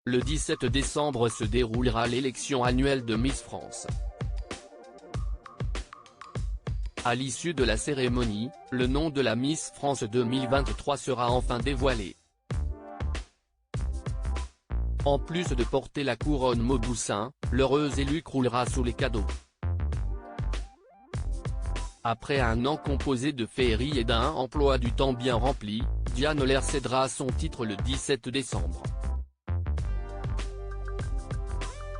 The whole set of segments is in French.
le 17 décembre se déroulera l'élection annuelle de Miss France. À l'issue de la cérémonie, le nom de la Miss France 2023 sera enfin dévoilé. En plus de porter la couronne Mauboussin, l'heureuse élue croulera sous les cadeaux. Après un an composé de féeries et d'un emploi du temps bien rempli, Diane Lair cédera son titre le 17 décembre.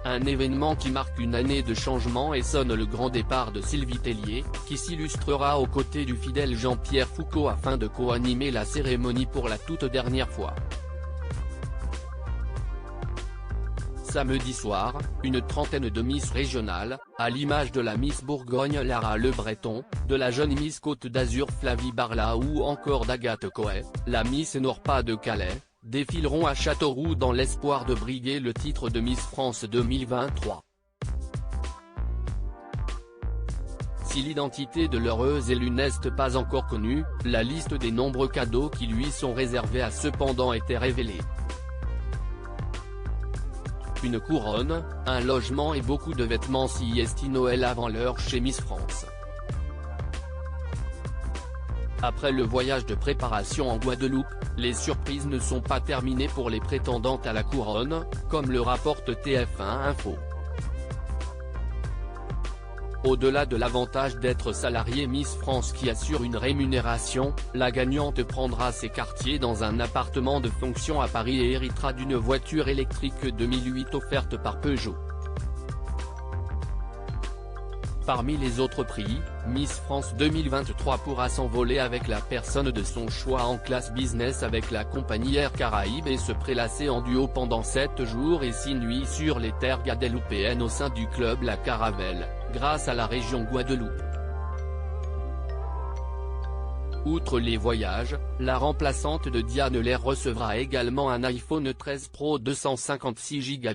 Un événement qui marque une année de changement et sonne le grand départ de Sylvie Tellier, qui s'illustrera aux côtés du fidèle Jean-Pierre Foucault afin de co-animer la cérémonie pour la toute dernière fois. Samedi soir, une trentaine de Miss régionales, à l'image de la Miss Bourgogne Lara Le Breton, de la jeune Miss Côte d'Azur Flavie Barla ou encore d'Agathe Coët, la Miss Nord-Pas-de-Calais, défileront à Châteauroux dans l'espoir de briguer le titre de Miss France 2023. Si l'identité de l'heureuse élue n'est pas encore connue, la liste des nombreux cadeaux qui lui sont réservés a cependant été révélée. Une couronne, un logement et beaucoup de vêtements si est Noël avant l'heure chez Miss France. Après le voyage de préparation en Guadeloupe, les surprises ne sont pas terminées pour les prétendantes à la couronne, comme le rapporte TF1 Info. Au-delà de l'avantage d'être salariée Miss France qui assure une rémunération, la gagnante prendra ses quartiers dans un appartement de fonction à Paris et héritera d'une voiture électrique 2008 offerte par Peugeot. Parmi les autres prix, Miss France 2023 pourra s'envoler avec la personne de son choix en classe business avec la compagnie Air Caraïbes et se prélasser en duo pendant 7 jours et 6 nuits sur les terres guadeloupéennes au sein du club La Caravelle, grâce à la région Guadeloupe. Outre les voyages, la remplaçante de Diane Lair recevra également un iPhone 13 Pro 256 Go,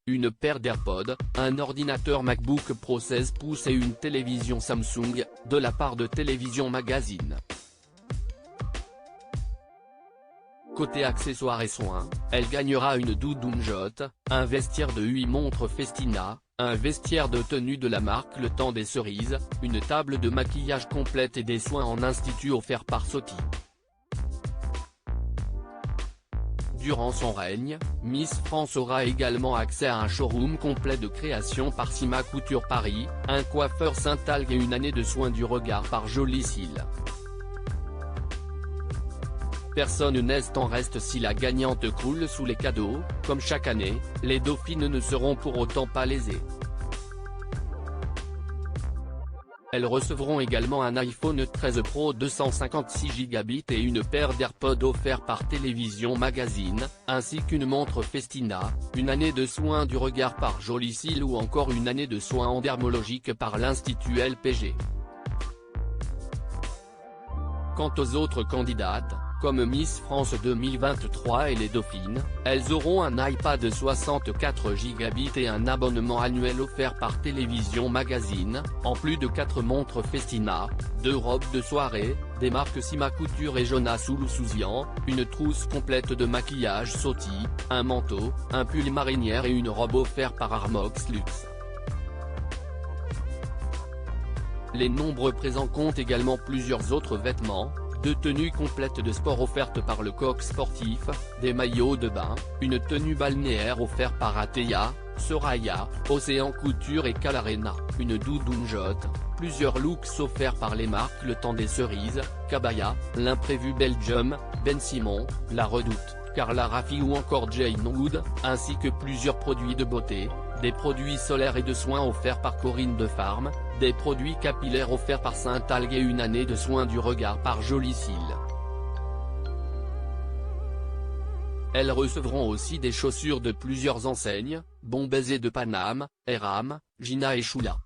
une paire d'AirPods, un ordinateur MacBook Pro 16 pouces et une télévision Samsung, de la part de Télévision Magazine. Côté accessoires et soins, elle gagnera une doudoune Jot, un vestiaire de 8 montres Festina, un vestiaire de tenue de la marque Le Temps des Cerises, une table de maquillage complète et des soins en institut offerts par Soti. Durant son règne, Miss France aura également accès à un showroom complet de création par Sima Couture Paris, un coiffeur Saint-Algue et une année de soins du regard par Jolie Cils. Personne n'est en reste si la gagnante croule sous les cadeaux, comme chaque année, les dauphines ne seront pour autant pas lésées. Elles recevront également un iPhone 13 Pro 256 Go et une paire d'AirPods offerts par Télévision Magazine, ainsi qu'une montre Festina, une année de soins du regard par Jolie Cils ou encore une année de soins endérmologiques par l'Institut LPG. Quant aux autres candidates, comme Miss France 2023 et les Dauphines, elles auront un iPad 64 Go et un abonnement annuel offert par Télévision Magazine, en plus de 4 montres Festina, 2 robes de soirée, des marques Sima Couture et Jonas Souloussouzian, une trousse complète de maquillage Soti, un manteau, un pull marinière et une robe offerte par Armox Luxe. Les nombreux présents comptent également plusieurs autres vêtements, 2 tenues complètes de sport offertes par le Coq Sportif, des maillots de bain, une tenue balnéaire offerte par Ateya, Soraya, Océan Couture et Calarena, une doudoune Jot, plusieurs looks offerts par les marques Le Temps des Cerises, Cabaya, l'Imprévu Belgium, Ben Simon, La Redoute, Carla Raffi ou encore Jane Wood, ainsi que plusieurs produits de beauté, des produits solaires et de soins offerts par Corinne de Farm, des produits capillaires offerts par Saint-Algue et une année de soins du regard par Jolie Cils. Elles recevront aussi des chaussures de plusieurs enseignes, Bon Baiser de Paname, Eram, Gina et Choula.